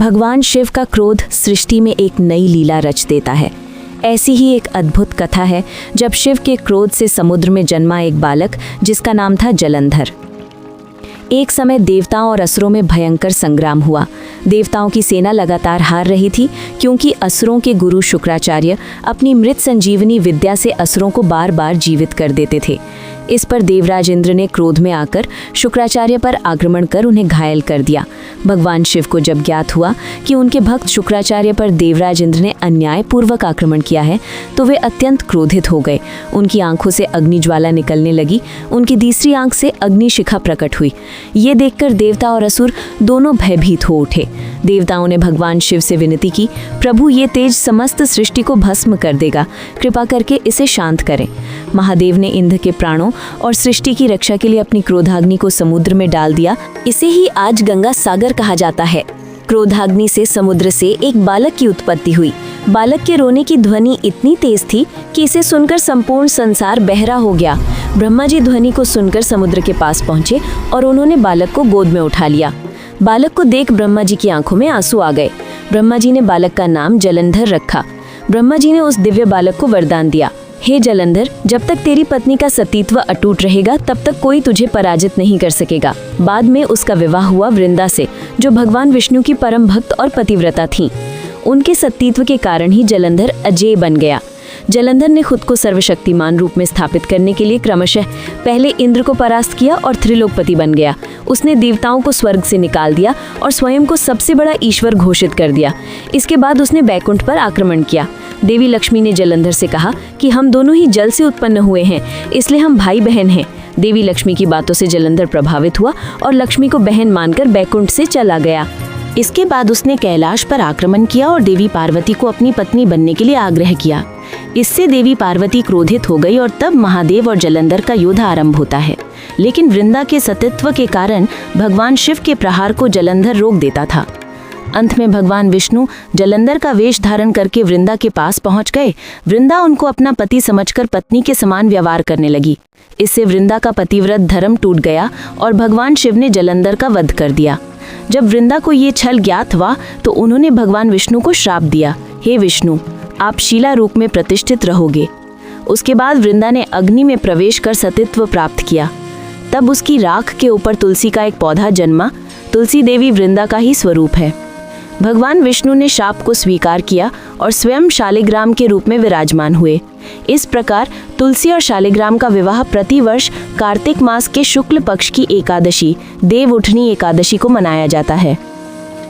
भगवान शिव का क्रोध सृष्टि में एक नई लीला रच देता है। ऐसी ही एक अद्भुत कथा है जब शिव के क्रोध से समुद्र में जन्मा एक बालक जिसका नाम था जलंधर। एक समय देवताओं और असुरों में भयंकर संग्राम हुआ। देवताओं की सेना लगातार हार रही थी क्योंकि असुरों के गुरु शुक्राचार्य अपनी मृत संजीवनी विद्या से असुरों को बार बार जीवित कर देते थे। इस पर देवराज इंद्र ने क्रोध में आकर शुक्राचार्य पर आक्रमण कर उन्हें घायल कर दिया। भगवान शिव को जब ज्ञात हुआ कि उनके भक्त शुक्राचार्य पर देवराज इंद्र ने अन्यायपूर्वक आक्रमण किया है तो वे अत्यंत क्रोधित हो गए। उनकी आंखों से अग्निज्वाला निकलने लगी, उनकी तीसरी आंख से अग्निशिखा प्रकट हुई। ये देखकर देवता और असुर दोनों भयभीत हो उठे। देवताओं ने भगवान शिव से विनती की, प्रभु ये तेज समस्त सृष्टि को भस्म कर देगा, कृपा करके इसे शांत करें। महादेव ने इंद्र के प्राणों और सृष्टि की रक्षा के लिए अपनी क्रोधाग्नि को समुद्र में डाल दिया। इसे ही आज गंगा सागर कहा जाता है। क्रोधाग्नि से समुद्र से एक बालक की उत्पत्ति हुई। बालक के रोने की ध्वनि इतनी तेज थी कि इसे सुनकर संपूर्ण संसार बहरा हो गया। ब्रह्मा जी ध्वनि को सुनकर समुद्र के पास पहुंचे और उन्होंने बालक को गोद में उठा लिया। बालक को देख ब्रह्मा जी की आंखों में आंसू आ गए। ब्रह्मा जी ने बालक का नाम जलंधर रखा। ब्रह्मा जी ने उस दिव्य बालक को वरदान दिया, हे जलंधर, जब तक तेरी पत्नी का सतीत्व अटूट रहेगा तब तक कोई तुझे पराजित नहीं कर सकेगा। बाद में उसका विवाह हुआ वृंदा से, जो भगवान विष्णु की परम भक्त और पतिव्रता थीं। उनके सतीत्व के कारण ही जलंधर अजेय बन गया। जलंधर ने खुद को सर्वशक्तिमान रूप में स्थापित करने के लिए क्रमशः पहले इंद्र को परास्त किया और त्रिलोकपति बन गया। उसने देवताओं को स्वर्ग से निकाल दिया और स्वयं को सबसे बड़ा ईश्वर घोषित कर दिया। इसके बाद उसने बैकुंठ पर आक्रमण किया। देवी लक्ष्मी ने जलंधर से कहा कि हम दोनों ही जल से उत्पन्न हुए हैं, इसलिए हम भाई बहन हैं। देवी लक्ष्मी की बातों से जलंधर प्रभावित हुआ और लक्ष्मी को बहन मानकर बैकुंठ से चला गया। इसके बाद उसने कैलाश पर आक्रमण किया और देवी पार्वती को अपनी पत्नी बनने के लिए आग्रह किया। इससे देवी पार्वती क्रोधित हो गई और तब महादेव और जलंधर का युद्ध आरंभ होता है। लेकिन वृंदा के सतीत्व के कारण भगवान शिव के प्रहार को जलंधर रोक देता था। अंत में भगवान विष्णु जलंधर का वेश धारण करके वृंदा के पास पहुंच गए। वृंदा उनको अपना पति समझकर पत्नी के समान व्यवहार करने लगी। इससे वृंदा का पतिव्रत धर्म टूट गया और भगवान शिव ने जलंधर का वध कर दिया। जब वृंदा को ये छल ज्ञात हुआ तो उन्होंने भगवान विष्णु को श्राप दिया, हे विष्णु, आप शीला रूप में प्रतिष्ठित रहोगे। उसके बाद वृंदा ने अग्नि में प्रवेश कर सतीत्व प्राप्त किया। तब उसकी राख के ऊपर तुलसी का एक पौधा जन्मा। तुलसी देवी वृंदा का ही स्वरूप है। भगवान विष्णु ने शाप को स्वीकार किया और स्वयं शालिग्राम के रूप में विराजमान हुए। इस प्रकार तुलसी और शालिग्राम का विवाह प्रतिवर्ष कार्तिक मास के शुक्ल पक्ष की एकादशी, देव उठनी एकादशी को मनाया जाता है।